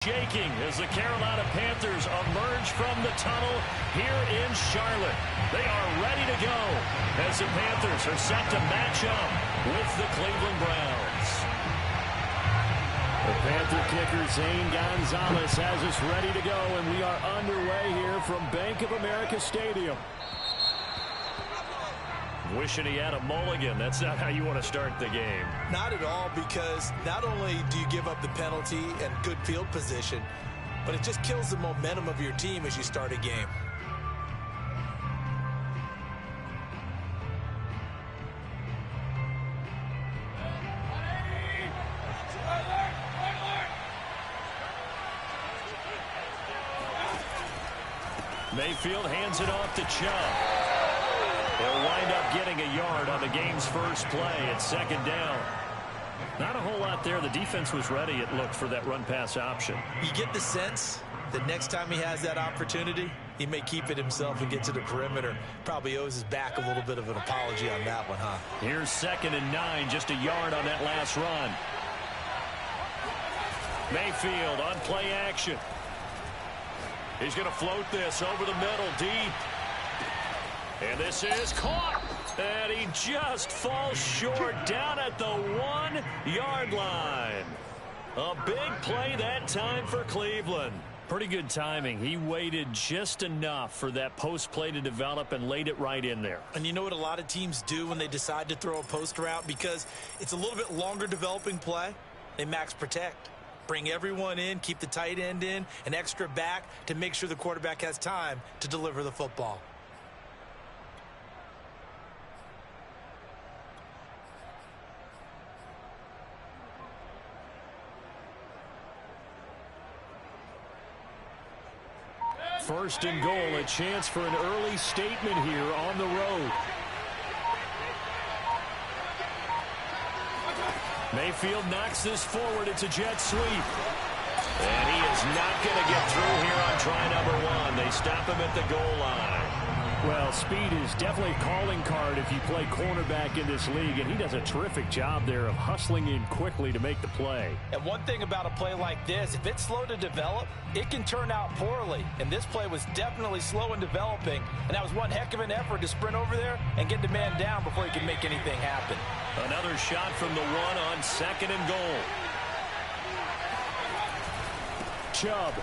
Shaking as the Carolina Panthers emerge from the tunnel here in Charlotte. They are ready to go as the Panthers are set to match up with the Cleveland Browns. The Panther kicker Zane Gonzalez has us ready to go, and we are underway here from Bank of America Stadium. Wishing he had a mulligan. That's not how you want to start the game. Not at all, because not only do you give up the penalty and good field position, but it just kills the momentum of your team as you start a game. Mayfield hands it off to Chubb. They'll wind up getting a yard on the game's first play at second down. Not a whole lot there. The defense was ready, it looked, for that run-pass option. You get the sense that next time he has that opportunity, he may keep it himself and get to the perimeter. Probably owes his back a little bit of an apology on that one, huh? Here's 2nd and 9, just a yard on that last run. Mayfield on play action. He's going to float this over the middle, deep. And this is caught. And he just falls short down at the 1-yard line. A big play that time for Cleveland. Pretty good timing. He waited just enough for that post play to develop and laid it right in there. And you know what a lot of teams do when they decide to throw a post route? Because it's a little bit longer developing play, they max protect. Bring everyone in, keep the tight end in, an extra back to make sure the quarterback has time to deliver the football. First and goal, a chance for an early statement here on the road. Mayfield knocks this forward. It's a jet sweep. And he is not going to get through here on try number 1. They stop him at the goal line. Well, speed is definitely a calling card if you play cornerback in this league, and he does a terrific job there of hustling in quickly to make the play. And one thing about a play like this, if it's slow to develop, it can turn out poorly. And this play was definitely slow in developing, and that was one heck of an effort to sprint over there and get the man down before he can make anything happen. Another shot from the 1 on 2nd and goal. Chubb.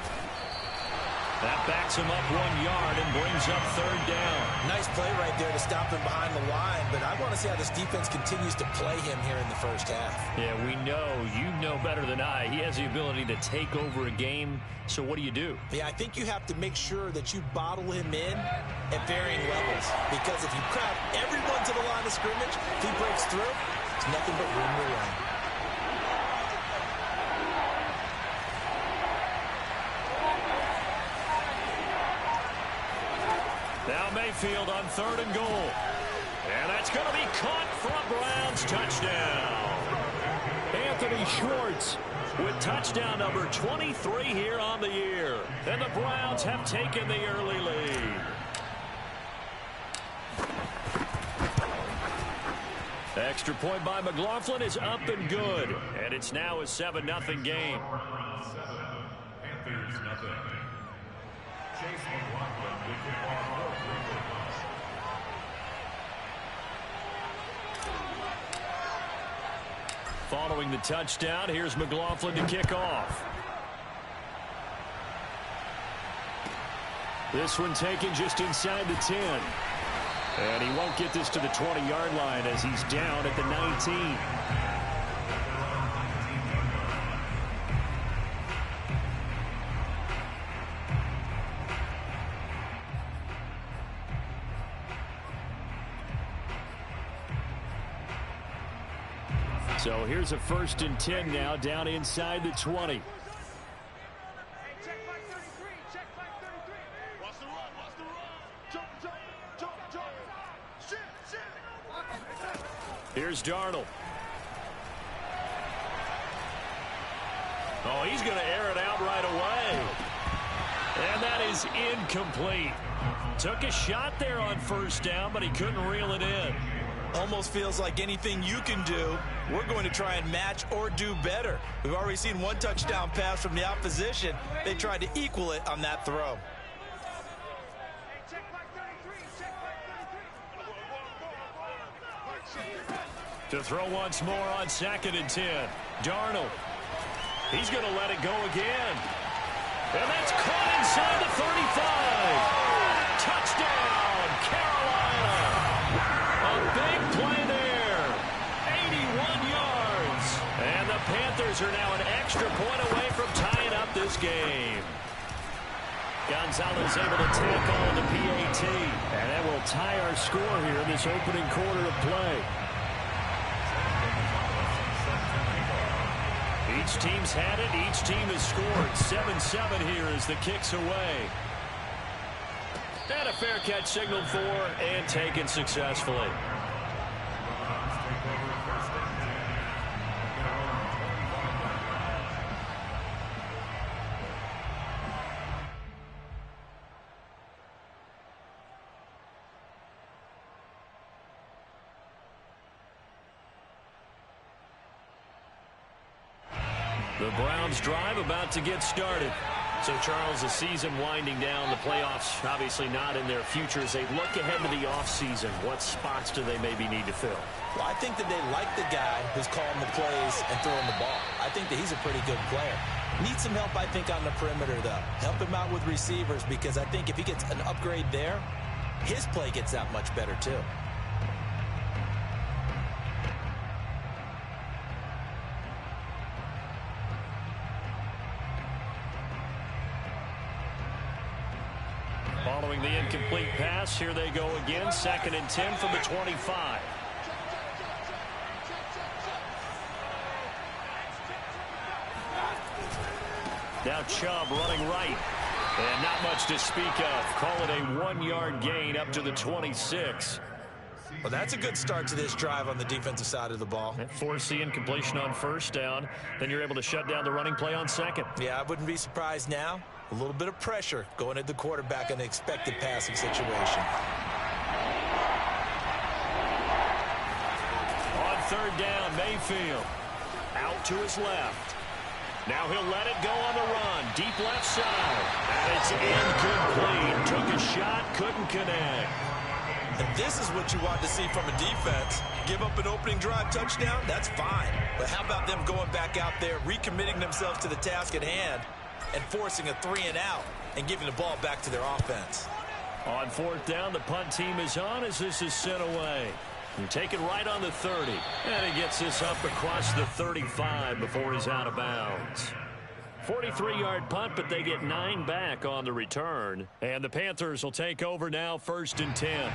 That backs him up 1 yard and brings up 3rd down. Nice play right there to stop him behind the line, but I want to see how this defense continues to play him here in the first half. Yeah, we know, you know better than I, he has the ability to take over a game, so what do? Yeah, I think you have to make sure that you bottle him in at varying levels, because if you crowd everyone to the line of scrimmage, if he breaks through, it's nothing but room to run. Now Mayfield on 3rd and goal. And that's going to be caught for a Browns touchdown. Anthony Schwartz with touchdown number 23 here on the year. And the Browns have taken the early lead. Extra point by McLaughlin is up and good. And it's now a 7-0 game. Panthers nothing. Chase McLaughlin with the Following the touchdown, here's McLaughlin to kick off. This one taken just inside the 10. And he won't get this to the 20-yard line as he's down at the 19. So here's a 1st and 10 now, down inside the 20. Here's Darnold. Oh, he's going to air it out right away. And that is incomplete. Took a shot there on 1st down, but he couldn't reel it in. Almost feels like anything you can do, we're going to try and match or do better. We've already seen one touchdown pass from the opposition. They tried to equal it on that throw. To throw once more on 2nd and 10. Darnold. He's going to let it go again. And that's caught inside the 35. Touchdown, Carolina. A big play there. 81 yards. And the Panthers are now an extra point away from tying up this game. Gonzalez able to tack on the PAT. And that will tie our score here in this opening quarter of play. Each team's had it. Each team has scored. 7-7 here as the kick's away. And a fair catch signaled for and taken successfully. The Browns drive about to get started. So, Charles, the season winding down, the playoffs obviously not in their future. As they look ahead to the offseason, what spots do they maybe need to fill? Well, I think that they like the guy who's calling the plays and throwing the ball. I think that he's a pretty good player. Needs some help, I think, on the perimeter, though. Help him out with receivers, because I think if he gets an upgrade there, his play gets that much better, too. Following the incomplete pass, here they go again. 2nd and 10 from the 25. Now Chubb running right. And not much to speak of. Call it a 1-yard gain up to the 26. Well, that's a good start to this drive on the defensive side of the ball. Force the incompletion on 1st down. Then you're able to shut down the running play on 2nd. Yeah, I wouldn't be surprised now. A little bit of pressure going at the quarterback in the expected passing situation. On 3rd down, Mayfield. Out to his left. Now he'll let it go on the run. Deep left side. And it's incomplete. Took a shot, couldn't connect. And this is what you want to see from a defense. Give up an opening drive touchdown, that's fine. But how about them going back out there, recommitting themselves to the task at hand, and forcing a 3-and-out and giving the ball back to their offense. On 4th down, the punt team is on as this is sent away. And taken right on the 30. And he gets this up across the 35 before he's out of bounds. 43-yard punt, but they get 9 back on the return. And the Panthers will take over now, 1st and 10.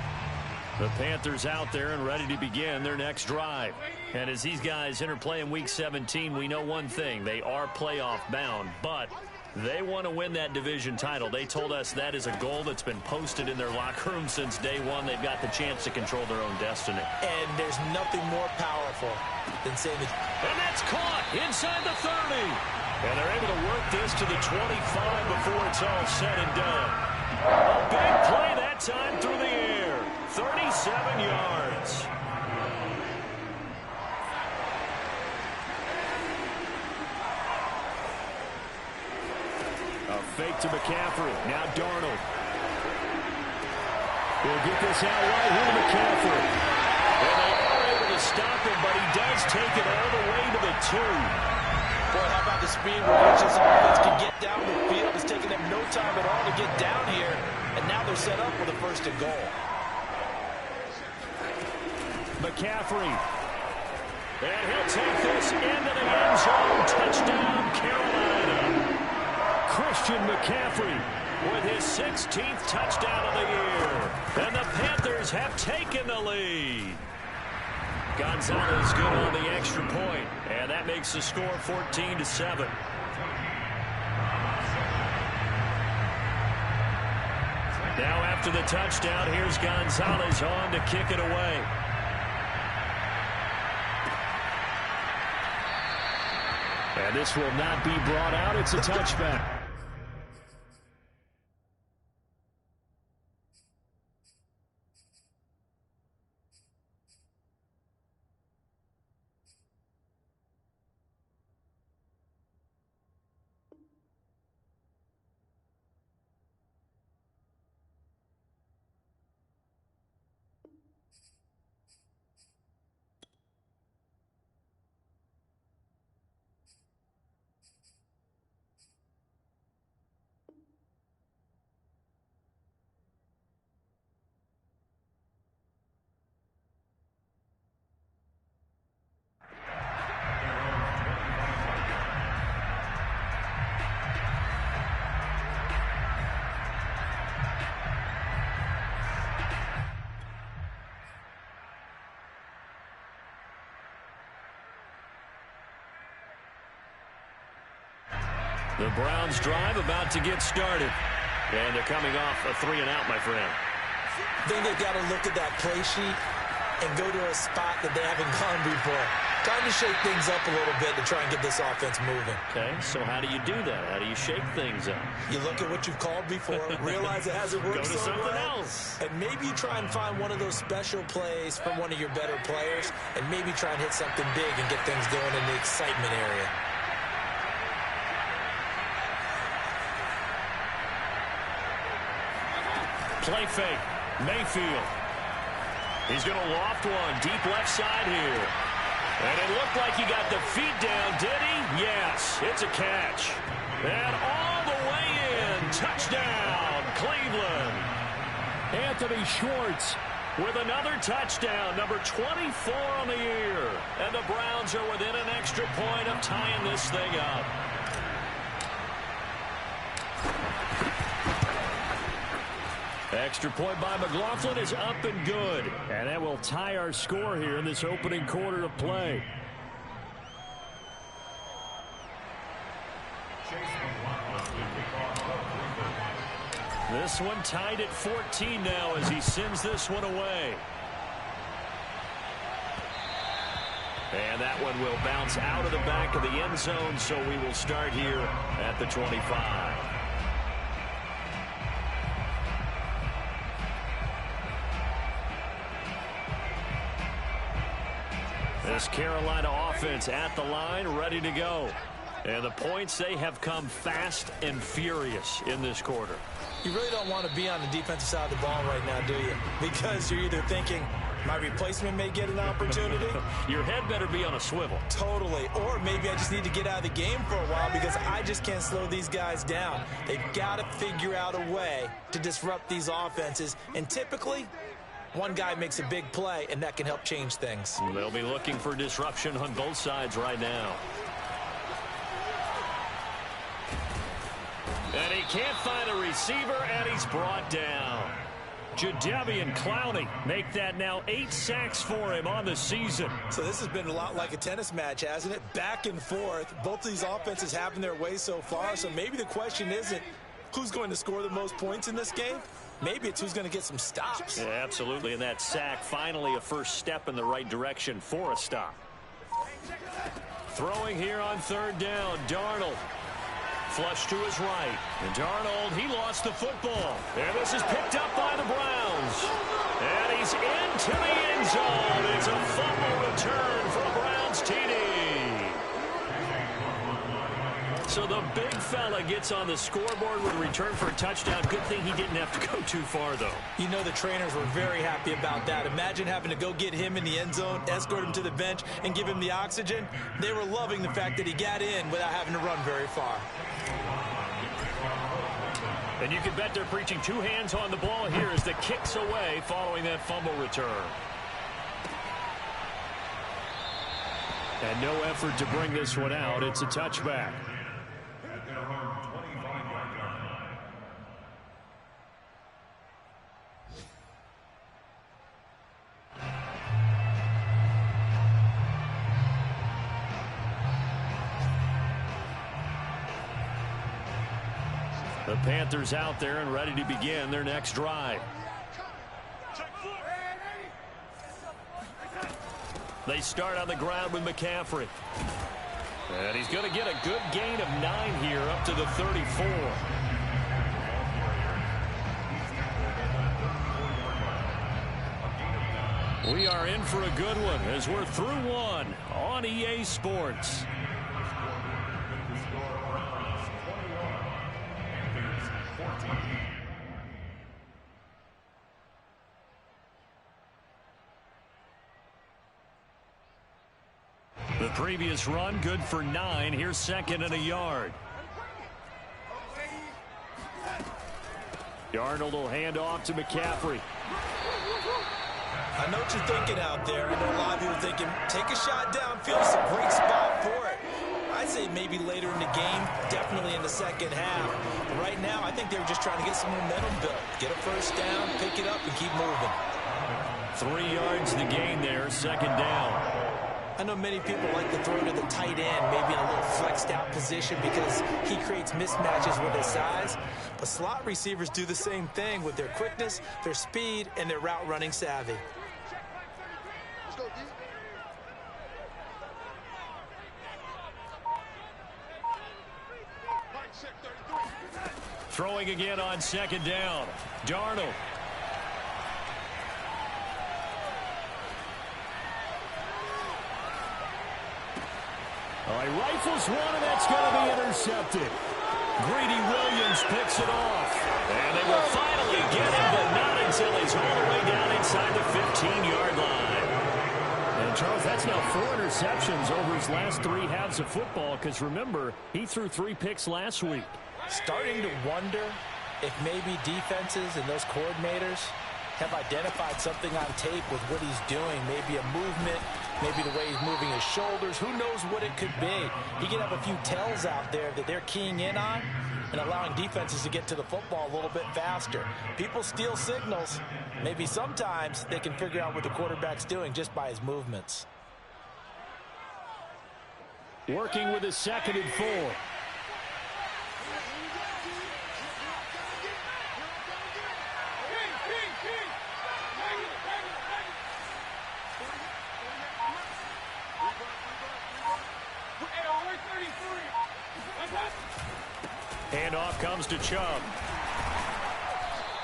The Panthers out there and ready to begin their next drive. And as these guys interplay in Week 17, we know one thing. They are playoff bound, but they want to win that division title. They told us that is a goal that's been posted in their locker room since day one. They've got the chance to control their own destiny. And there's nothing more powerful than saying that. And that's caught inside the 30. And they're able to work this to the 25 before it's all said and done. A big play that time through the air. 37 yards. A fake to McCaffrey. Now Darnold. We'll get this out right here to McCaffrey. And they are able to stop him, but he does take it all the way to the 2. Boy, how about the speed with which this offense can get down the field? It's taken them no time at all to get down here, and now they're set up with a 1st and goal. McCaffrey. And he'll take this into the end zone. Touchdown, Carolina. Christian McCaffrey with his 16th touchdown of the year. And the Panthers have taken the lead. Gonzalez good on the extra point. And that makes the score 14-7. Now after the touchdown, here's Gonzalez on to kick it away. And this will not be brought out. It's a touchback. The Browns drive about to get started. And they're coming off a 3-and-out, my friend. I think they've got to look at that play sheet and go to a spot that they haven't gone before. Time to shake things up a little bit to try and get this offense moving. Okay, so how do you do that? How do you shake things up? You look at what you've called before, realize it hasn't worked Go to so something well, else. and maybe you try and find one of those special plays from one of your better players, and maybe try and hit something big and get things going in the excitement area. Play fake. Mayfield. He's going to loft one deep left side here. And it looked like he got the feet down, did he? Yes, it's a catch. And all the way in. Touchdown, Cleveland. Anthony Schwartz with another touchdown, number 24 on the year. And the Browns are within an extra point of tying this thing up. Extra point by McLaughlin is up and good. And that will tie our score here in this opening quarter of play. This one tied at 14 now as he sends this one away. And that one will bounce out of the back of the end zone, so we will start here at the 25. This Carolina offense at the line, ready to go. And the points, they have come fast and furious in this quarter. You really don't want to be on the defensive side of the ball right now, do you? Because you're either thinking, my replacement may get an opportunity. Your head better be on a swivel. Totally. Or maybe I just need to get out of the game for a while because I just can't slow these guys down. They've got to figure out a way to disrupt these offenses. And typically, one guy makes a big play, and that can help change things. They'll be looking for disruption on both sides right now. And he can't find a receiver, and he's brought down. Jadeveon Clowney make that now 8 sacks for him on the season. So this has been a lot like a tennis match, hasn't it? Back and forth. Both of these offenses having their way so far. So maybe the question isn't who's going to score the most points in this game. Maybe it's who's going to get some stops. Yeah, absolutely. And that sack, finally a first step in the right direction for a stop. Throwing here on third down, Darnold. Flush to his right. And Darnold, he lost the football. And this is picked up by the Browns. And he's into the end zone. It's a fumble return for a Browns TD. So the big fella gets on the scoreboard with a return for a touchdown. Good thing he didn't have to go too far, though. You know the trainers were very happy about that. Imagine having to go get him in the end zone, escort him to the bench, and give him the oxygen. They were loving the fact that he got in without having to run very far. And you can bet they're preaching two hands on the ball here as the kick's away following that fumble return. And no effort to bring this one out. It's a touchback. The Panthers out there and ready to begin their next drive. They start on the ground with McCaffrey. And he's going to get a good gain of 9 here up to the 34. We are in for a good one as we're through one on EA Sports. The previous run, good for 9. Here's second and a yard. Darnold will hand off to McCaffrey. I know what you're thinking out there. I know a lot of you are thinking, take a shot downfield. It's a great spot for it. I'd say maybe later in the game, definitely in the second half. But right now, I think they were just trying to get some momentum built. Get a first down, pick it up, and keep moving. 3 yards to gain there, second down. I know many people like to throw to the tight end, maybe in a little flexed out position because he creates mismatches with his size. But slot receivers do the same thing with their quickness, their speed, and their route running savvy. Throwing again on second down. Darnold. He rifles one, and that's going to be intercepted. Greedy Williams picks it off. And they will finally get him, but not until he's all the way down inside the 15-yard line. And, Charles, that's now 4 interceptions over his last 3 halves of football, because, remember, he threw 3 picks last week. Starting to wonder if maybe defenses and those coordinators have identified something on tape with what he's doing. Maybe a movement, maybe the way he's moving his shoulders. Who knows what it could be? He could have a few tells out there that they're keying in on and allowing defenses to get to the football a little bit faster. People steal signals. Maybe sometimes they can figure out what the quarterback's doing just by his movements. Working with his 2nd and 4. Handoff comes to Chubb.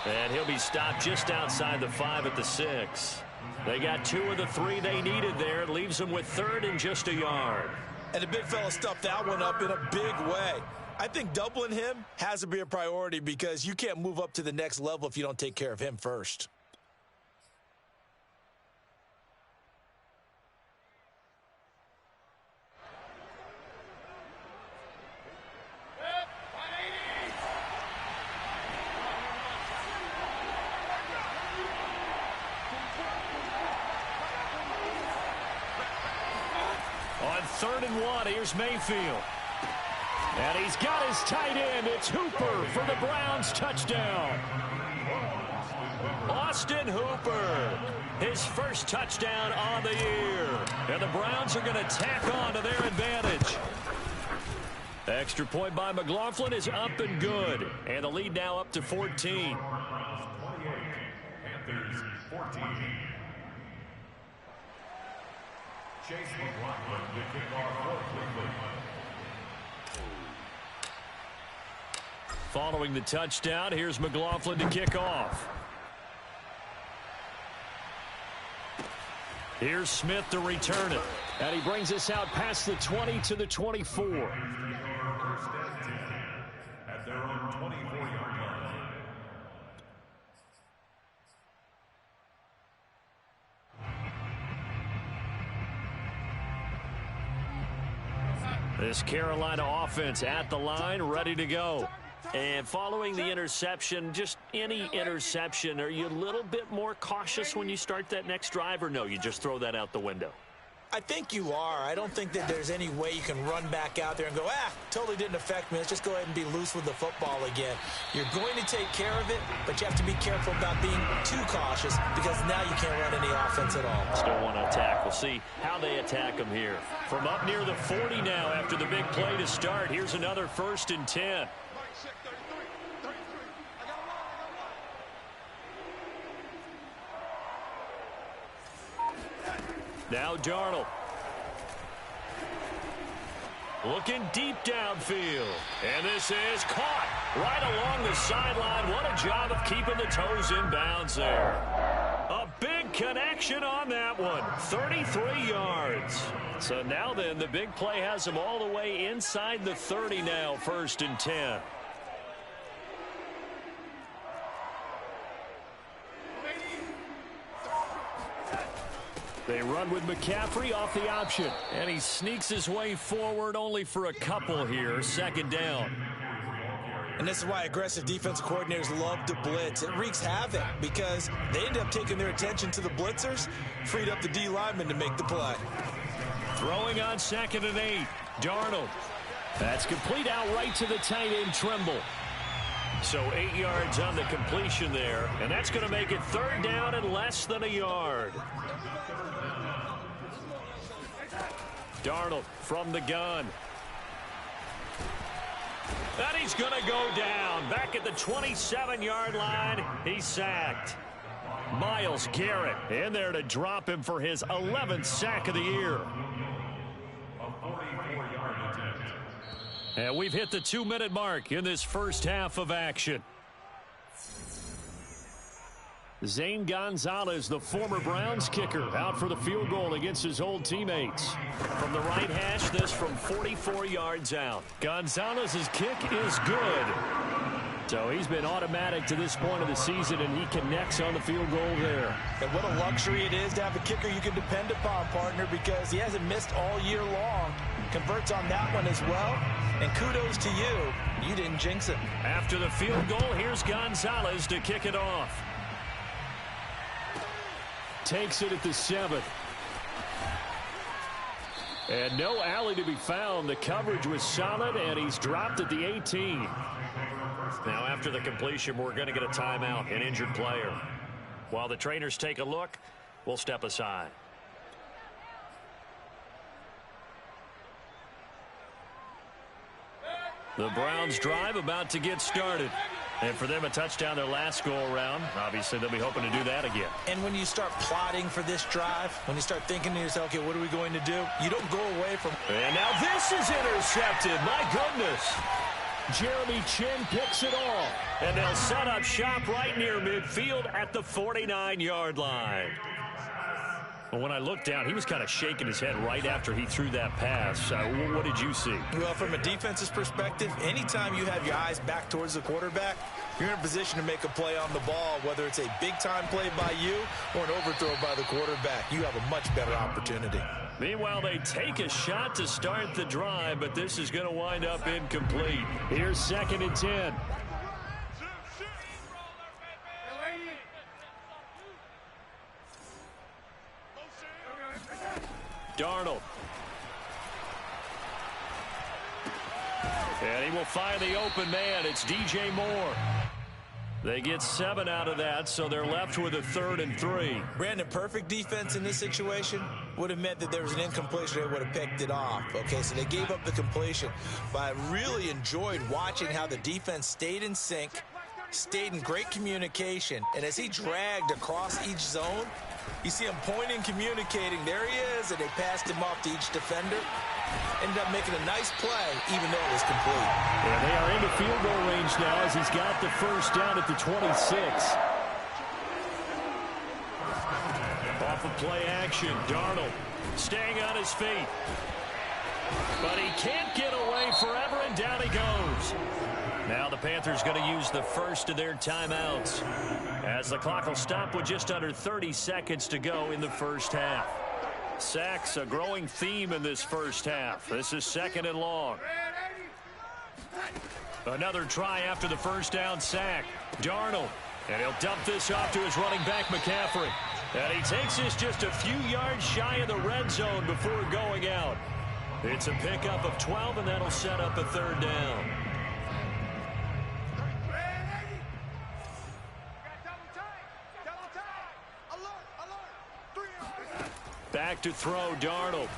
And he'll be stopped just outside the 5 at the 6. They got 2 of the 3 they needed there. It leaves them with 3rd and just a yard. And the big fella stuffed that one up in a big way. I think doubling him has to be a priority because you can't move up to the next level if you don't take care of him first. On 3rd and 1, here's Mayfield. And he's got his tight end. It's Hooper for the Browns touchdown. Austin Hooper, his first touchdown on the year. And the Browns are going to tack on to their advantage. Extra point by McLaughlin is up and good. And the lead now up to 14. Panthers 14. Chase McLaughlin to kick off for Cleveland. Following the touchdown, here's McLaughlin to kick off. Here's Smith to return it. And he brings us out past the 20 to the 24. First and 10 at their own 24-yard line. This Carolina offense at the line, ready to go. And following the interception, just any interception, are you a little bit more cautious when you start that next drive, or no, you just throw that out the window? I think you are. I don't think that there's any way you can run back out there and go, totally didn't affect me. Let's just go ahead and be loose with the football again. You're going to take care of it, but you have to be careful about being too cautious because now you can't run any offense at all. Still want to attack. We'll see how they attack them here. From up near the 40 now after the big play to start, here's another 1st and 10. Now Darnold. Looking deep downfield. And this is caught right along the sideline. What a job of keeping the toes in bounds there. A big connection on that one. 33 yards. So now then, the big play has them all the way inside the 30 now, 1st and 10. They run with McCaffrey off the option. And he sneaks his way forward only for a couple here. 2nd down. And this is why aggressive defensive coordinators love to blitz. It wreaks havoc because they end up taking their attention to the blitzers, freed up the D lineman to make the play. Throwing on 2nd and 8. Darnold. That's complete out right to the tight end, Trimble. So 8 yards on the completion there. And that's going to make it 3rd down and less than a yard. Darnold from the gun. And he's going to go down. Back at the 27-yard line, he's sacked. Myles Garrett in there to drop him for his 11th sack of the year. And we've hit the 2-minute mark in this first half of action. Zane Gonzalez, the former Browns kicker, out for the field goal against his old teammates. From the right hash, this from 44 yards out. Gonzalez's kick is good. So he's been automatic to this point of the season, and he connects on the field goal there. And what a luxury it is to have a kicker you can depend upon, partner, because he hasn't missed all year long. Converts on that one as well. And kudos to you. You didn't jinx it. After the field goal, here's Gonzalez to kick it off. Takes it at the 7. And no alley to be found. The coverage was solid, and he's dropped at the 18. Now, after the completion, we're going to get a timeout, an injured player. While the trainers take a look, we'll step aside. The Browns drive about to get started. And for them, a touchdown their last go-around. Obviously, they'll be hoping to do that again. And when you start plotting for this drive, when you start thinking to yourself, okay, what are we going to do? You don't go away from... And now this is intercepted. My goodness. Jeremy Chin picks it off. And they'll set up shop right near midfield at the 49-yard line. Well, when I looked down, he was kind of shaking his head right after he threw that pass. What did you see? Well, from a defense's perspective, anytime you have your eyes back towards the quarterback, you're in a position to make a play on the ball, whether it's a big-time play by you or an overthrow by the quarterback. You have a much better opportunity. Meanwhile, they take a shot to start the drive, but this is going to wind up incomplete. Here's 2nd and 10. Darnold. And he will find the open man. It's DJ Moore. They get 7 out of that, so they're left with a 3rd and 3. Brandon, perfect defense in this situation would have meant that there was an incompletion. They would have picked it off. Okay, so they gave up the completion. But I really enjoyed watching how the defense stayed in sync, stayed in great communication, and as he dragged across each zone, you see him pointing, communicating. There he is, and they passed him off to each defender. Ended up making a nice play, even though it was complete. And they are into field goal range now as he's got the first down at the 26. Off of play action, Darnold staying on his feet. But he can't get away forever, and down he goes. Now the Panthers going to use the first of their timeouts, as the clock will stop with just under 30 seconds to go in the first half. Sacks, a growing theme in this first half. This is 2nd and long. Another try after the first down sack. Darnold, and he'll dump this off to his running back, McCaffrey. And he takes this just a few yards shy of the red zone before going out. It's a pickup of 12, and that'll set up a 3rd down. Back to throw, Darnold.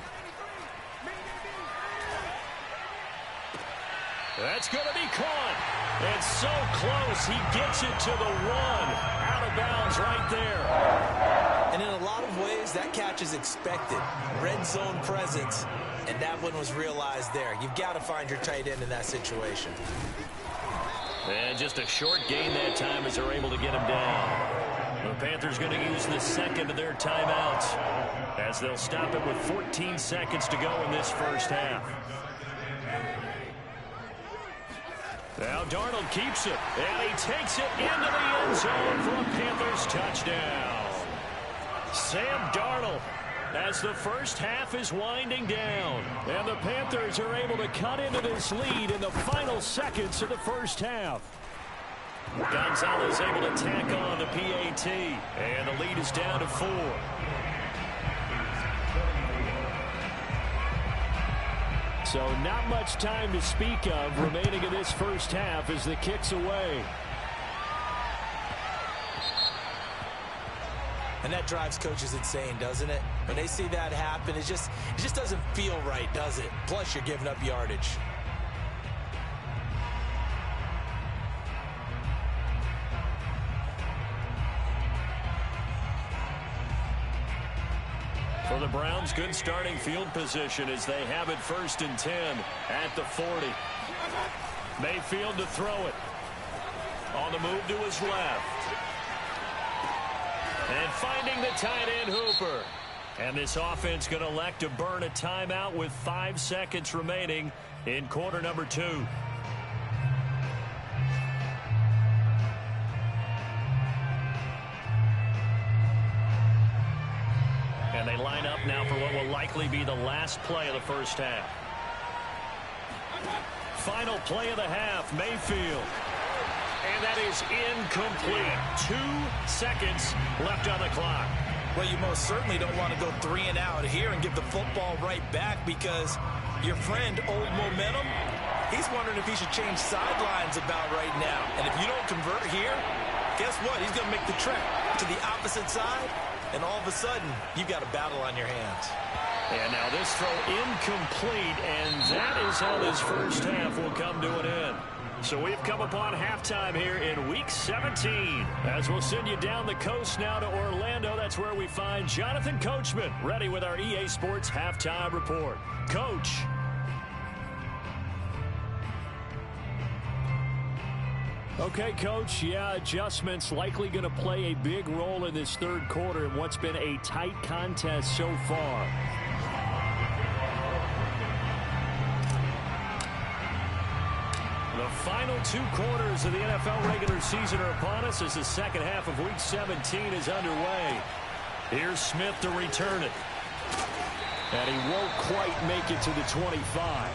That's going to be caught. And so close, he gets it to the 1. Out of bounds right there. And in a lot of ways, that catch is expected. Red zone presence, and that one was realized there. You've got to find your tight end in that situation. And just a short gain that time as they're able to get him down. The Panthers going to use the 2nd of their timeouts, as they'll stop it with 14 seconds to go in this first half. Now Darnold keeps it, and he takes it into the end zone for a Panthers touchdown. Sam Darnold, as the first half is winding down, and the Panthers are able to cut into this lead in the final seconds of the first half. Gonzalez able to tack on the PAT, and the lead is down to 4. So not much time to speak of remaining in this first half as the kick's away. And that drives coaches insane, doesn't it? When they see that happen, it just doesn't feel right, does it? Plus, you're giving up yardage. For the Browns, good starting field position as they have it 1st and 10 at the 40. Mayfield to throw it. On the move to his left. And finding the tight end Hooper. And this offense going to elect to burn a timeout with 5 seconds remaining in quarter number 2. And they line up now for what will likely be the last play of the first half. Final play of the half, Mayfield. And that is incomplete. 2 seconds left on the clock. Well, you most certainly don't want to go 3 and out here and give the football right back because your friend, Old Momentum, he's wondering if he should change sidelines about right now. And if you don't convert here, guess what? He's going to make the trek to the opposite side, and all of a sudden, you've got a battle on your hands. And now this throw incomplete, and that is how this first half will come to an end. So we've come upon halftime here in Week 17. As we'll send you down the coast now to Orlando, that's where we find Jonathan Coachman, ready with our EA Sports Halftime Report. Coach. Okay, Coach, yeah, adjustments likely going to play a big role in this third quarter in what's been a tight contest so far. The final 2 quarters of the NFL regular season are upon us as the second half of Week 17 is underway. Here's Smith to return it. And he won't quite make it to the 25.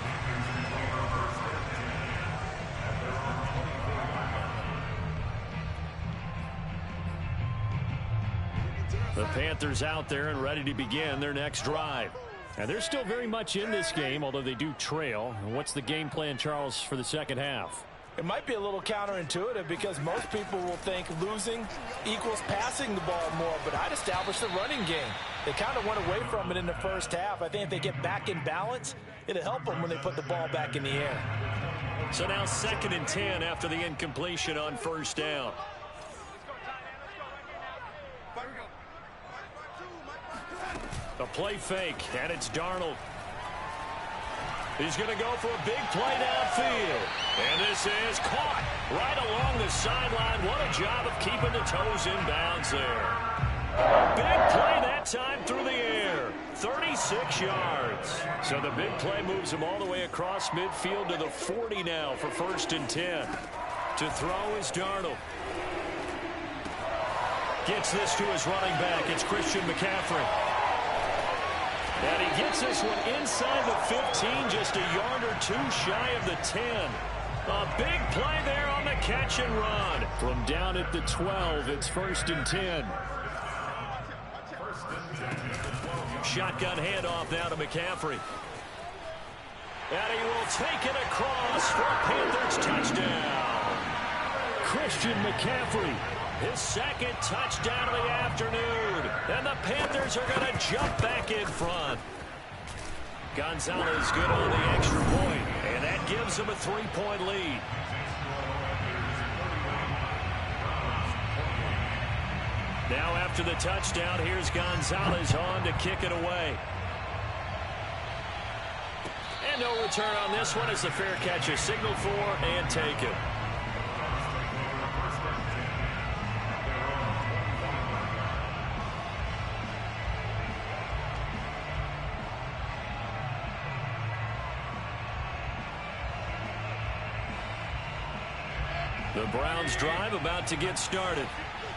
The Panthers out there and ready to begin their next drive. And they're still very much in this game, although they do trail. What's the game plan, Charles, for the second half? It might be a little counterintuitive because most people will think losing equals passing the ball more, but I'd establish the running game. They kind of went away from it in the first half. I think if they get back in balance, it'll help them when they put the ball back in the air. So now 2nd and 10 after the incompletion on first down. A play fake, and it's Darnold. He's going to go for a big play downfield. And this is caught right along the sideline. What a job of keeping the toes in bounds there. Big play that time through the air. 36 yards. So the big play moves him all the way across midfield to the 40 now for 1st and 10. To throw is Darnold. Gets this to his running back. It's Christian McCaffrey. And he gets this one inside the 15, just a yard or 2 shy of the 10. A big play there on the catch and run. From down at the 12, it's 1st and 10. Shotgun handoff now to McCaffrey. And he will take it across for a Panthers touchdown. Christian McCaffrey. His 2nd touchdown of the afternoon. And the Panthers are going to jump back in front. Gonzalez good on the extra point, and that gives him a 3-point lead. Now after the touchdown, here's Gonzalez on to kick it away. And no return on this one as the fair catch is signaled for and taken. The Browns drive about to get started.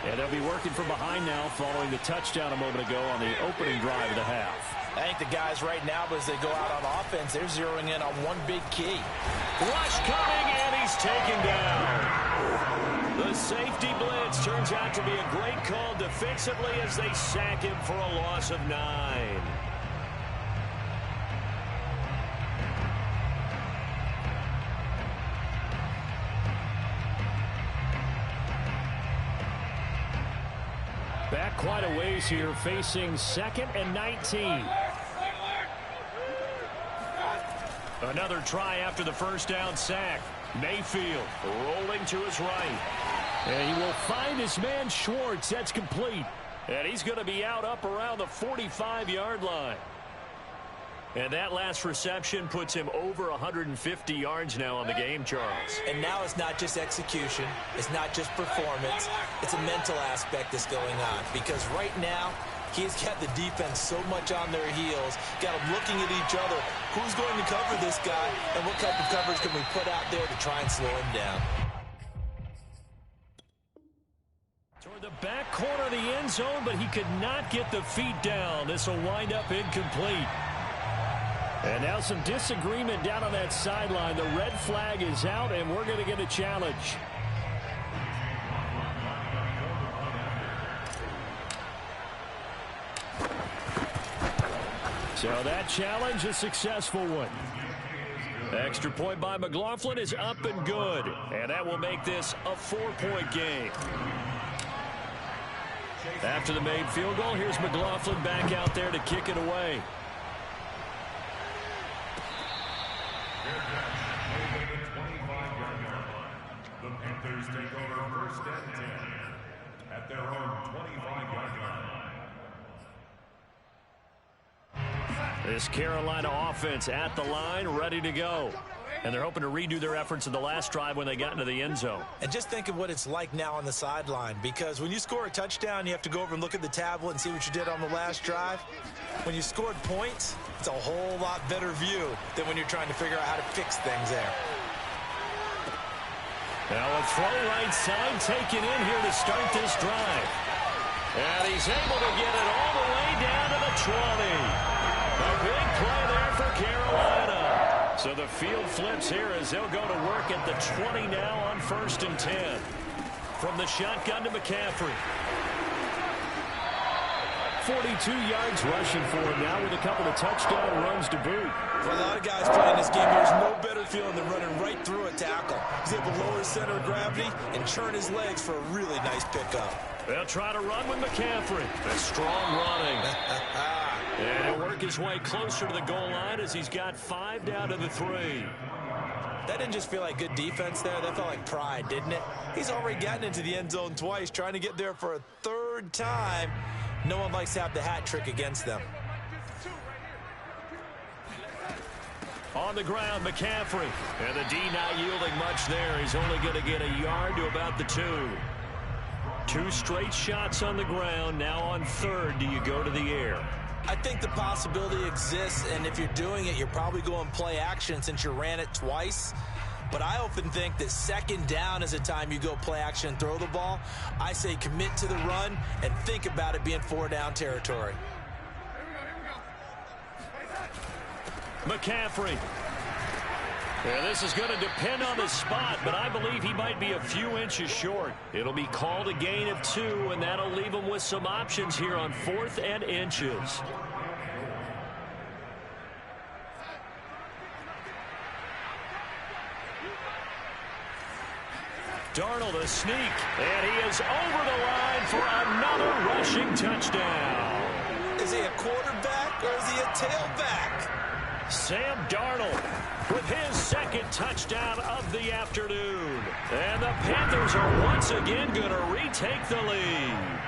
And they'll be working from behind now following the touchdown a moment ago on the opening drive of the half. I think the guys right now, as they go out on offense, they're zeroing in on one big key. Rush coming, and he's taken down. The safety blitz turns out to be a great call defensively as they sack him for a loss of 9. Back quite a ways here, facing 2nd and 19. Another try after the first down sack. Mayfield rolling to his right. And he will find his man Schwartz. That's complete. And he's going to be out up around the 45-yard line. And that last reception puts him over 150 yards now on the game, Charles. And now it's not just execution. It's not just performance. It's a mental aspect that's going on. Because right now, he's got the defense so much on their heels, got them looking at each other. Who's going to cover this guy, and what type of coverage can we put out there to try and slow him down? Toward the back corner of the end zone, but he could not get the feet down. This will wind up incomplete. And now some disagreement down on that sideline. The red flag is out, and we're going to get a challenge. So that challenge, a successful one. Extra point by McLaughlin is up and good. And that will make this a 4-point game. After the made field goal, here's McLaughlin back out there to kick it away. The Panthers take over 1st and 10 at their own 25-yard line. This Carolina offense at the line, ready to go. And they're hoping to redo their efforts in the last drive when they got into the end zone. And just think of what it's like now on the sideline, because when you score a touchdown, you have to go over and look at the tablet and see what you did on the last drive. When you scored points, it's a whole lot better view than when you're trying to figure out how to fix things there. Now a throw right side taken in here to start this drive. And he's able to get it all the way down to the 20. A big play there for Carolina. So the field flips here as they'll go to work at the 20 now on 1st and 10. From the shotgun to McCaffrey. 42 yards rushing for him now with a couple of touchdown runs to boot. For a lot of guys playing this game, there's no better feeling than running right through a tackle. He's able to lower his center of gravity and churn his legs for a really nice pickup. They'll try to run with McCaffrey. A strong running. And he'll work his way closer to the goal line as he's got 5 down to the 3. That didn't just feel like good defense there. That felt like pride, didn't it? He's already gotten into the end zone twice, trying to get there for a 3rd time. No one likes to have the hat trick against them. On the ground, McCaffrey. And the D not yielding much there. He's only going to get a yard to about the 2. 2 straight shots on the ground. Now on 3rd, do you go to the air? I think the possibility exists, and if you're doing it, you're probably going play action since you ran it twice. But I often think that 2nd down is a time you go play action and throw the ball. I say commit to the run and think about it being 4-down territory. McCaffrey. Yeah, this is going to depend on the spot, but I believe he might be a few inches short. It'll be called a gain of 2, and that'll leave him with some options here on 4th and inches. Darnold a sneak, and he is over the line for another rushing touchdown. Is he a quarterback or is he a tailback? Sam Darnold with his 2nd touchdown of the afternoon. And the Panthers are once again going to retake the lead.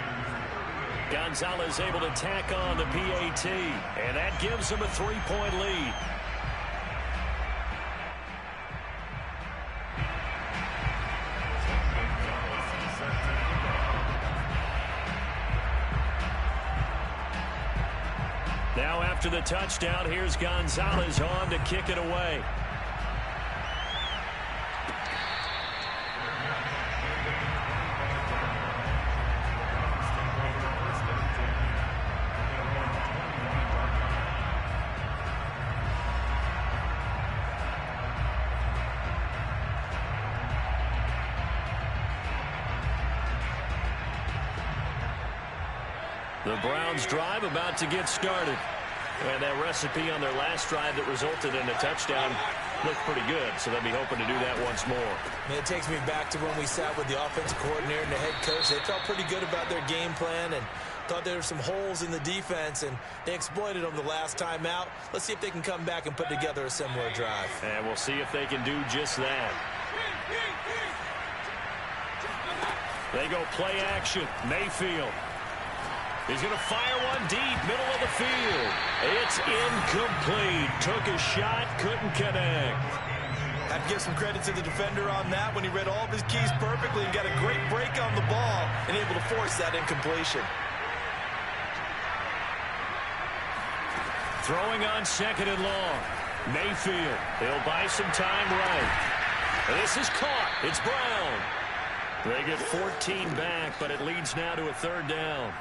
Gonzalez able to tack on the PAT, and that gives them a 3-point lead. Now after the touchdown, here's Gonzalez on to kick it away. The Browns drive about to get started. And that recipe on their last drive that resulted in a touchdown looked pretty good, so they'll be hoping to do that once more. It takes me back to when we sat with the offensive coordinator and the head coach. They felt pretty good about their game plan and thought there were some holes in the defense, and they exploited them the last time out. Let's see if they can come back and put together a similar drive. And we'll see if they can do just that. They go play action. Mayfield. He's going to fire one deep, middle of the field. It's incomplete. Took a shot, couldn't connect. I'd give some credit to the defender on that when he read all of his keys perfectly and got a great break on the ball and able to force that incompletion. Throwing on second and long. Mayfield. He'll buy some time right. This is caught. It's Brown. They get 14 back, but it leads now to a third down.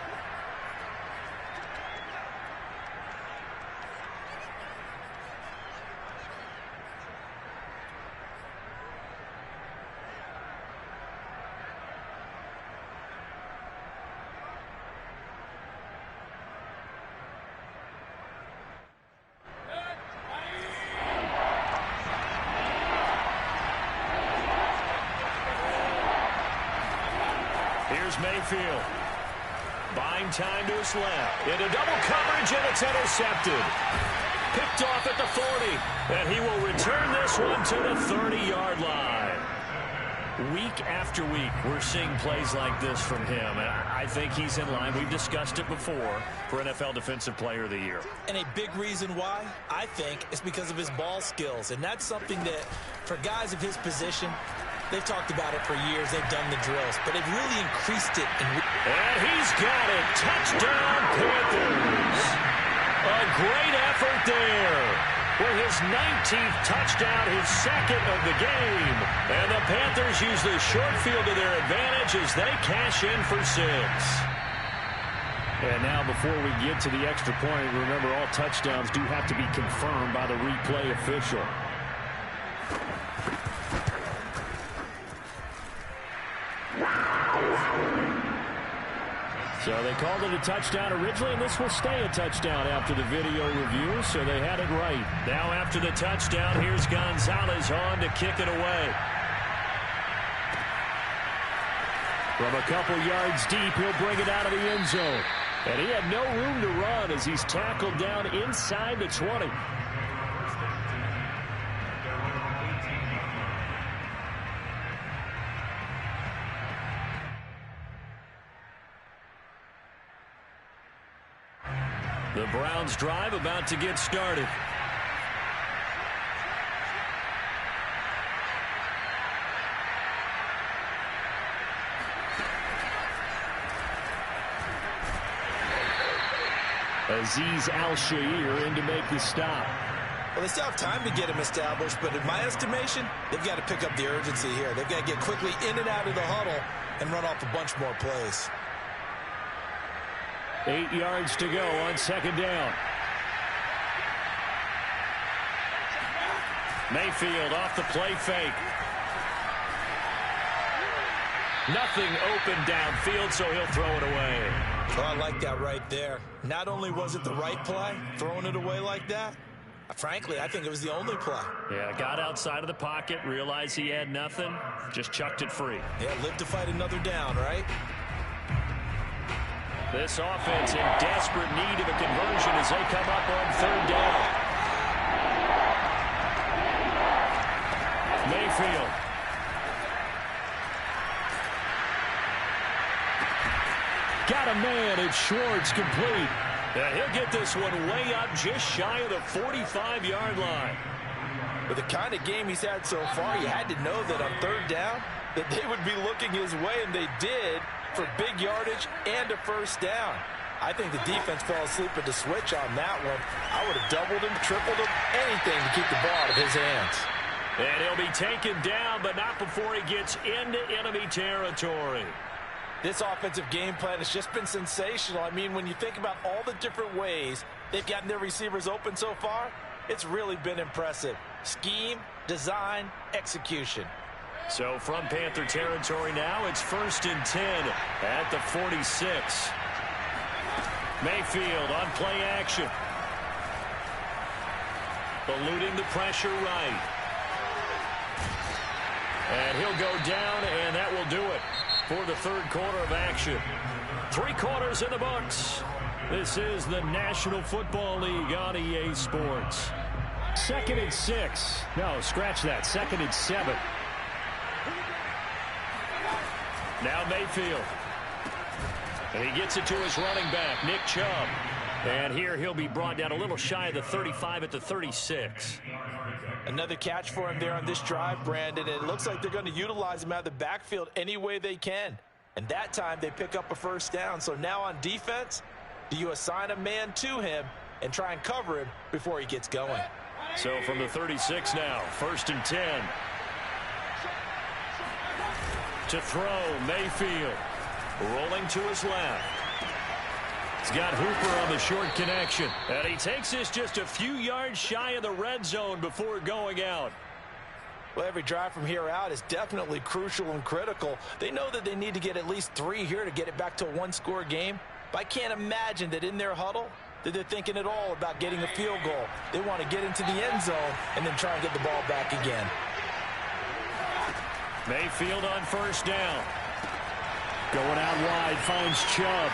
Here's Mayfield. Buying time to his left. Into double coverage, and it's intercepted. Picked off at the 40. And he will return this one to the 30-yard line. Week after week, we're seeing plays like this from him. And I think he's in line. We've discussed it before for NFL Defensive Player of the Year. And a big reason why, I think, is because of his ball skills. And that's something that, for guys of his position, they've talked about it for years. They've done the drills, but they've really increased it. And he's got it. Touchdown, Panthers. A great effort there. With his 19th touchdown, his second of the game. And the Panthers use the short field to their advantage as they cash in for 6. And now before we get to the extra point, remember all touchdowns do have to be confirmed by the replay official. So they called it a touchdown originally, and this will stay a touchdown after the video review, so they had it right. Now after the touchdown, here's Gonzalez on to kick it away. From a couple yards deep, he'll bring it out of the end zone. And he had no room to run as he's tackled down inside the 20. The Browns drive about to get started. Azeez Al-Shaair in to make the stop. Well, they still have time to get him established, but in my estimation, they've got to pick up the urgency here. They've got to get quickly in and out of the huddle and run off a bunch more plays. 8 yards to go on second down. Mayfield off the play fake. Nothing open downfield, so he'll throw it away. Oh, I like that right there. Not only was it the right play, throwing it away like that, frankly, I think it was the only play. Yeah, got outside of the pocket, realized he had nothing, just chucked it free. Yeah, live to fight another down, right? This offense in desperate need of a conversion as they come up on third down. Mayfield. Got a man at Schwartz, complete. And he'll get this one way up just shy of the 45-yard line. With the kind of game he's had so far, you had to know that on third down that they would be looking his way, and they did, for big yardage and a first down. I think the defense fell asleep at the switch on that one. I would have doubled him, tripled him, anything to keep the ball out of his hands. And he'll be taken down, but not before he gets into enemy territory. This offensive game plan has just been sensational. I mean, when you think about all the different ways they've gotten their receivers open so far, it's really been impressive. Scheme, design, execution. So from Panther territory now, it's 1st and 10 at the 46. Mayfield on play action. Eluding the pressure right. And he'll go down, and that will do it for the third quarter of action. 3 quarters in the books. This is the National Football League on EA Sports. 2nd and 6. No, scratch that. 2nd and 7. Now Mayfield. And he gets it to his running back, Nick Chubb. And here he'll be brought down a little shy of the 35 at the 36. Another catch for him there on this drive, Brandon. And it looks like they're going to utilize him out of the backfield any way they can. And that time they pick up a first down. So now on defense, do you assign a man to him and try and cover him before he gets going? So from the 36 now, 1st and 10. To throw, Mayfield. Rolling to his left. He's got Hooper on the short connection. And he takes this just a few yards shy of the red zone before going out. Well, every drive from here out is definitely crucial and critical. They know that they need to get at least 3 here to get it back to a 1-score game. But I can't imagine that in their huddle that they're thinking at all about getting a field goal. They want to get into the end zone and then try and get the ball back again. Mayfield on 1st down. Going out wide, finds Chubb.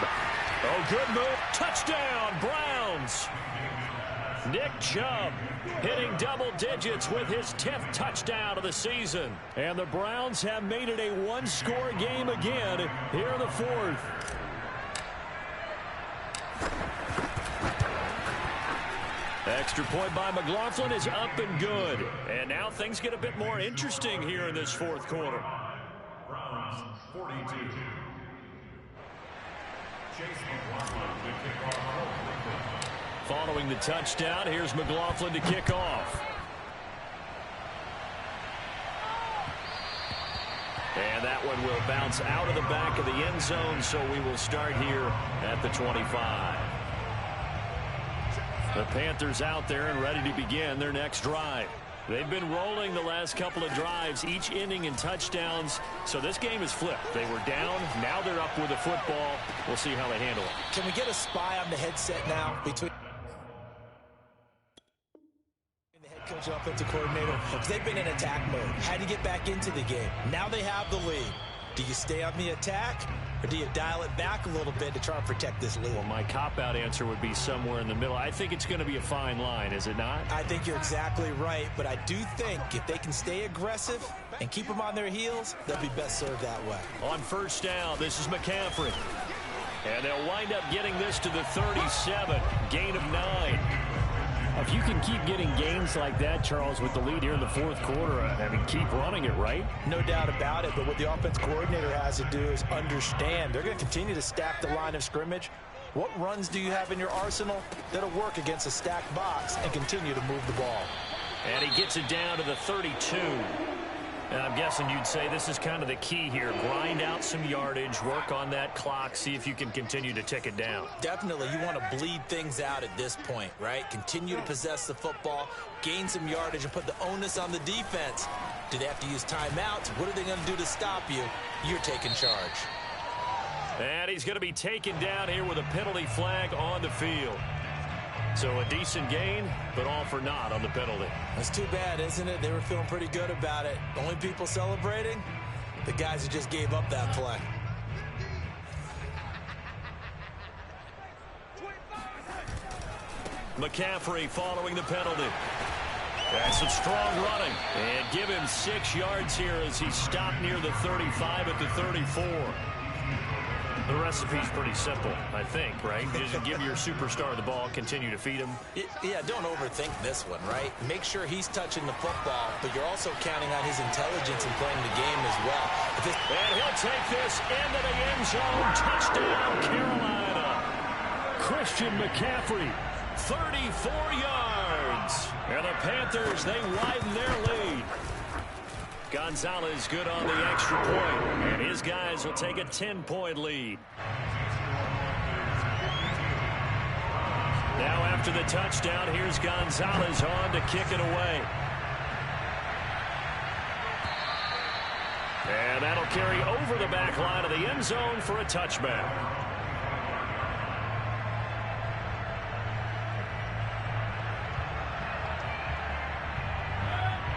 Oh, good move. Touchdown, Browns. Nick Chubb hitting double digits with his 10th touchdown of the season. And the Browns have made it a 1-score game again here in the 4th. Extra point by McLaughlin is up and good. And now things get a bit more interesting here in this 4th quarter. Browns 42. Chase McLaughlin to kick off. Following the touchdown, here's McLaughlin to kick off. And that one will bounce out of the back of the end zone, so we will start here at the 25. The Panthers out there and ready to begin their next drive. They've been rolling the last couple of drives, each ending in touchdowns. So this game is flipped. They were down. Now they're up with the football. We'll see how they handle it. Can we get a spy on the headset now between the head coach and offensive coordinator? Because they've been in attack mode. Had to get back into the game. Now they have the lead. Do you stay on the attack, or do you dial it back a little bit to try and protect this lead? Well, my cop-out answer would be somewhere in the middle. I think it's going to be a fine line, is it not? I think you're exactly right, but I do think if they can stay aggressive and keep them on their heels, they'll be best served that way. On 1st down, this is McCaffrey. And they'll wind up getting this to the 37, gain of 9. If you can keep getting gains like that, Charles, with the lead here in the 4th quarter, I mean, keep running it, right? No doubt about it, but what the offense coordinator has to do is understand. They're going to continue to stack the line of scrimmage. What runs do you have in your arsenal that'll work against a stacked box and continue to move the ball? And he gets it down to the 32. And I'm guessing you'd say this is kind of the key here. Grind out some yardage, work on that clock, see if you can continue to tick it down. Definitely. You want to bleed things out at this point, right? Continue to possess the football, gain some yardage, and put the onus on the defense. Do they have to use timeouts? What are they going to do to stop you? You're taking charge. And he's going to be taken down here with a penalty flag on the field. So a decent gain, but all for naught on the penalty. That's too bad, isn't it? They were feeling pretty good about it. Only people celebrating? The guys who just gave up that play. McCaffrey following the penalty. That's some strong running. And give him 6 yards here as he stopped near the 35 at the 34. The recipe's pretty simple, I think, right? Just give your superstar the ball, continue to feed him. Yeah, don't overthink this one, right? Make sure he's touching the football, but you're also counting on his intelligence in playing the game as well. And he'll take this into the end zone. Touchdown, Carolina. Christian McCaffrey, 34 yards. And the Panthers, they widen their lead. Gonzalez good on the extra point, and his guys will take a 10-point lead. Now after the touchdown, here's Gonzalez on to kick it away. And that'll carry over the back line of the end zone for a touchback.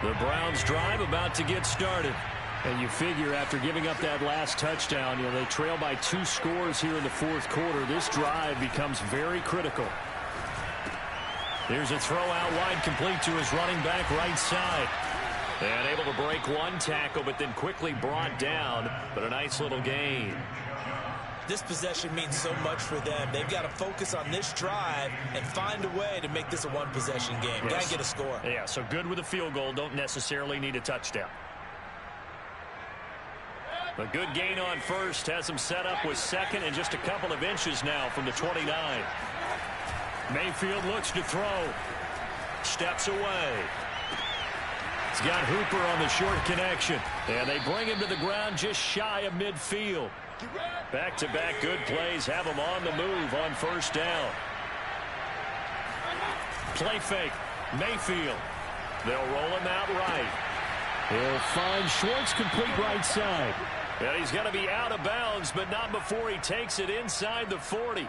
The Browns drive about to get started. And you figure after giving up that last touchdown, they trail by 2 scores here in the fourth quarter. This drive becomes very critical. Here's a throw out wide, complete to his running back right side. And able to break one tackle, but then quickly brought down. But a nice little gain. This possession means so much for them. They've got to focus on this drive and find a way to make this a one-possession game. Yes. Got to get a score. Yeah, so good with a field goal. Don't necessarily need a touchdown. A good gain on first. Has him set up with second and just a couple of inches now from the 29. Mayfield looks to throw. Steps away. He's got Hooper on the short connection. And they bring him to the ground just shy of midfield. Back-to-back good plays have him on the move on first down. Play fake. Mayfield. They'll roll him out right. He'll find Schwartz complete right side. And he's going to be out of bounds, but not before he takes it inside the 40.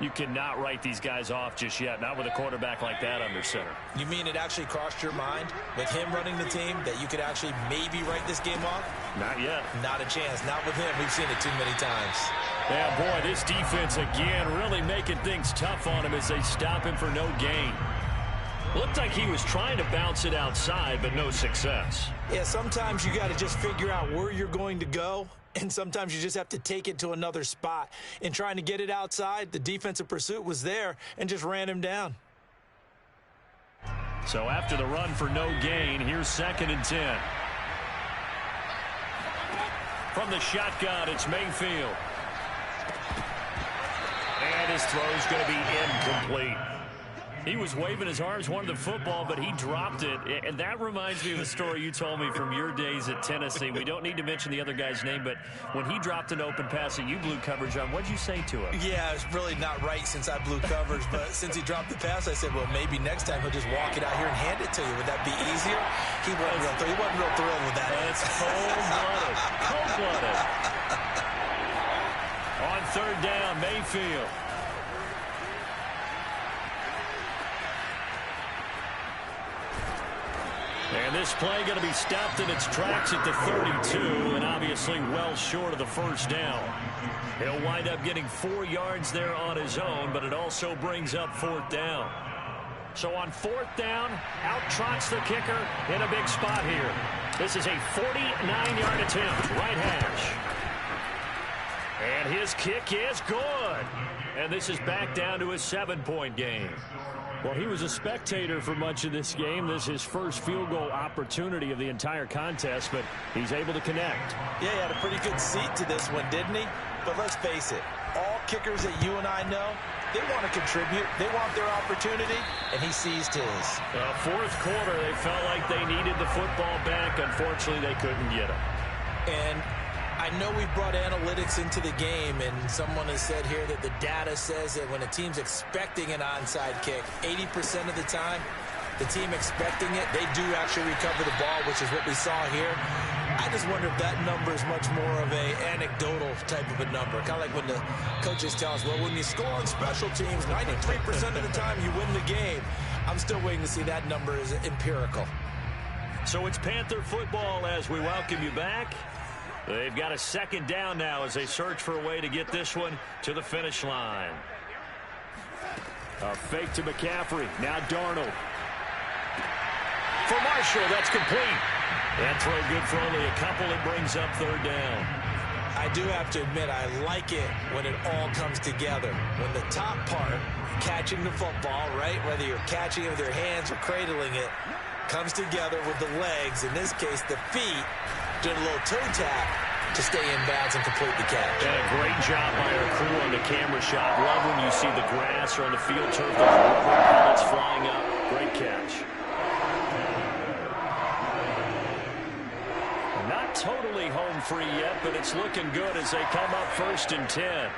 You cannot write these guys off just yet, not with a quarterback like that under center. You mean it actually crossed your mind with him running the team that you could actually maybe write this game off? Not yet. Not a chance. Not with him. We've seen it too many times. Yeah, boy, this defense again really making things tough on him as they stop him for no gain. Looked like he was trying to bounce it outside, but no success. Yeah, sometimes you got to just figure out where you're going to go, and sometimes you just have to take it to another spot. In trying to get it outside, the defensive pursuit was there and just ran him down. So after the run for no gain, here's 2nd and 10. From the shotgun, it's Mayfield. And his throw's going to be incomplete. He was waving his arms, wanted the football, but he dropped it. And that reminds me of the story you told me from your days at Tennessee. We don't need to mention the other guy's name, but when he dropped an open pass that you blew coverage on, what'd you say to him? Yeah, it's really not right since I blew coverage, but since he dropped the pass, I said, well, maybe next time he'll just walk it out here and hand it to you. Would that be easier? He wasn't real thrilled with that. That's cold-blooded. Cold-blooded. On 3rd down, Mayfield. And this play going to be stopped in its tracks at the 32, and obviously well short of the first down. He'll wind up getting 4 yards there on his own, but it also brings up 4th down. So on 4th down, out trots the kicker in a big spot here. This is a 49-yard attempt, right hash. And his kick is good. And this is back down to a 7-point game. Well, he was a spectator for much of this game. This is his first field goal opportunity of the entire contest, but he's able to connect. Yeah, he had a pretty good seat to this one, didn't he? But let's face it, all kickers that you and I know, they want to contribute. They want their opportunity, and he seized his. Fourth quarter, they felt like they needed the football back. Unfortunately, they couldn't get it. And I know we brought analytics into the game, and someone has said here that the data says that when a team's expecting an onside kick, 80% of the time, the team expecting it, they do actually recover the ball, which is what we saw here. I just wonder if that number is much more of a anecdotal type of a number. Kind of like when the coaches tell us, well, when you score on special teams, 93% of the time you win the game. I'm still waiting to see that number is empirical. So it's Panther football as we welcome you back. They've got a 2nd down now as they search for a way to get this one to the finish line. A fake to McCaffrey. Now Darnold. For Marshall, that's complete. That throw good for only a couple. It brings up 3rd down. I do have to admit, I like it when it all comes together. When the top part, catching the football, right, whether you're catching it with your hands or cradling it, comes together with the legs, in this case the feet, doing a little toe tap to stay in bounds and complete the catch. And a great job by our crew on the camera shot. Love when you see the grass or on the field turf, those rubber pellets flying up. Great catch. Not totally home free yet, but it's looking good as they come up 1st and 10.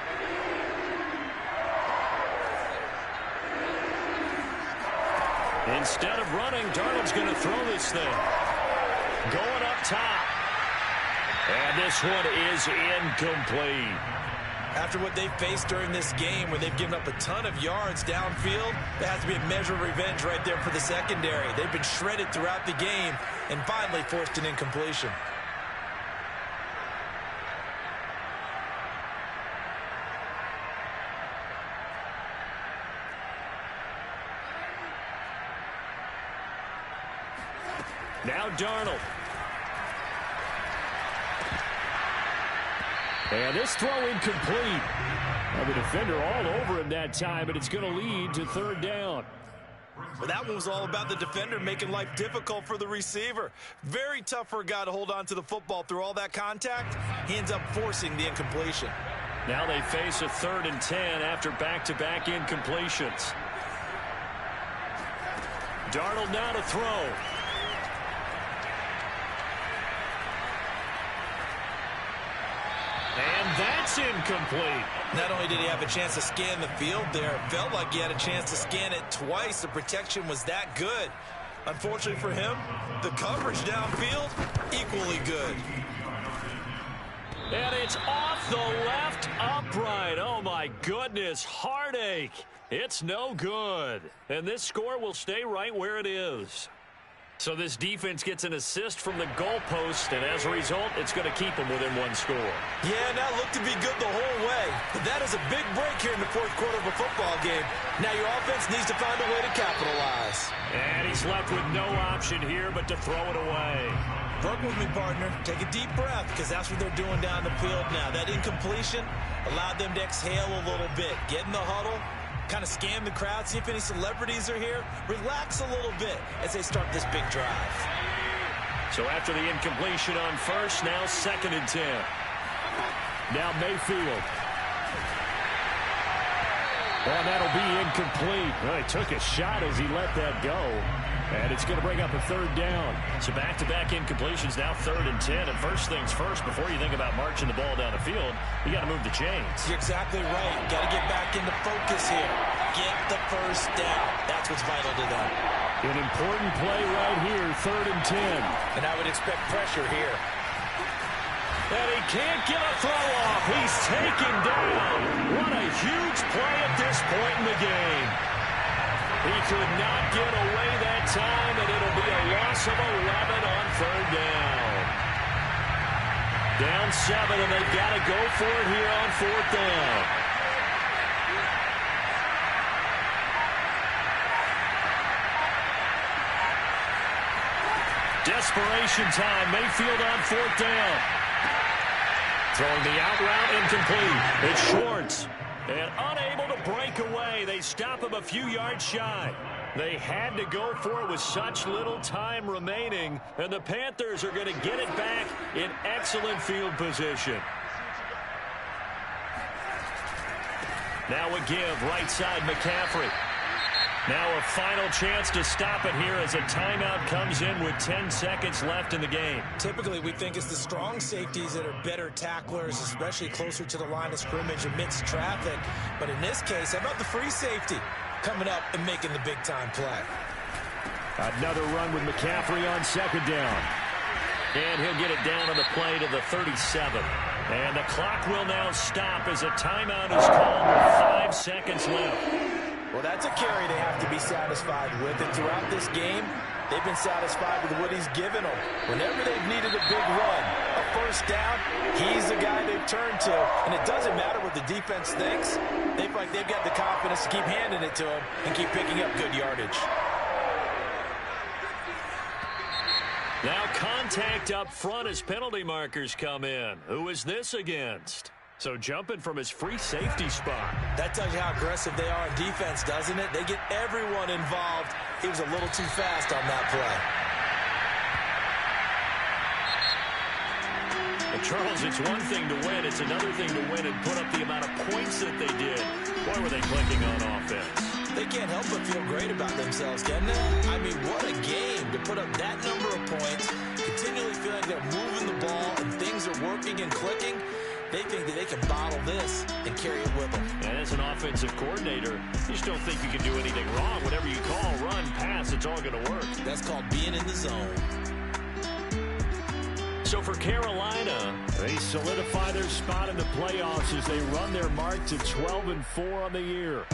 Instead of running, Darnold's going to throw this thing. Going up top. And this one is incomplete. After what they've faced during this game, where they've given up a ton of yards downfield, there has to be a measure of revenge right there for the secondary. They've been shredded throughout the game and finally forced an incompletion. Now Darnold. And this throw incomplete. Well, the defender all over him that time, but it's going to lead to third down. Well, that one was all about the defender making life difficult for the receiver. Very tough for a guy to hold on to the football through all that contact. He ends up forcing the incompletion. Now they face a 3rd and 10 after back-to-back incompletions. Darnold now to throw. And that's incomplete. Not only did he have a chance to scan the field there, it felt like he had a chance to scan it twice. The protection was that good. Unfortunately for him, the coverage downfield, equally good. And it's off the left upright. Oh, my goodness. Heartache. It's no good. And this score will stay right where it is. So this defense gets an assist from the goalpost, and as a result, it's going to keep them within one score. Yeah, that looked to be good the whole way. But that is a big break here in the 4th quarter of a football game. Now your offense needs to find a way to capitalize. And he's left with no option here but to throw it away. Work with me, partner. Take a deep breath, because that's what they're doing down the field now. That incompletion allowed them to exhale a little bit. Get in the huddle. Kind of scan the crowd, see if any celebrities are here. Relax a little bit as they start this big drive. So after the incompletion on first, now 2nd and 10. Now Mayfield. And that'll be incomplete. Well, he took a shot as he let that go. And it's going to bring up a 3rd down. So back-to-back incompletions, now 3rd and 10. And first things first, before you think about marching the ball down the field, you got to move the chains. You're exactly right. Got to get back into focus here. Get the first down. That's what's vital to them. An important play right here, 3rd and 10. And I would expect pressure here. And he can't get a throw off. He's taken down. What a huge play at this point in the game. He could not get away that time, and it'll be a loss of 11 on 3rd down. Down 7, and they've got to go for it here on 4th down. Desperation time. Mayfield on 4th down. Throwing the out route incomplete. It's Schwartz. And unable to break away. They stop him a few yards shy. They had to go for it with such little time remaining. And the Panthers are going to get it back in excellent field position. Now a give, right side McCaffrey. Now a final chance to stop it here as a timeout comes in with 10 seconds left in the game. Typically, we think it's the strong safeties that are better tacklers, especially closer to the line of scrimmage amidst traffic. But in this case, how about the free safety coming up and making the big-time play? Another run with McCaffrey on 2nd down. And he'll get it down on the play to the 37. And the clock will now stop as a timeout is called with 5 seconds left. Well, that's a carry they have to be satisfied with. And throughout this game, they've been satisfied with what he's given them. Whenever they've needed a big run, a first down, he's the guy they've turned to. And it doesn't matter what the defense thinks. They feel like they've got the confidence to keep handing it to him and keep picking up good yardage. Now contact up front as penalty markers come in. Who is this against? So jumping from his free safety spot. That tells you how aggressive they are on defense, doesn't it? They get everyone involved. He was a little too fast on that play. And Charles, it's one thing to win. It's another thing to win and put up the amount of points that they did. Boy, were they clicking on offense. They can't help but feel great about themselves, can they? I mean, what a game to put up that number of points, continually feeling they're moving the ball and things are working and clicking. They think that they can bottle this and carry it with them. And as an offensive coordinator, you just don't think you can do anything wrong. Whatever you call, run, pass, it's all going to work. That's called being in the zone. So for Carolina, they solidify their spot in the playoffs as they run their mark to 12-4 on the year.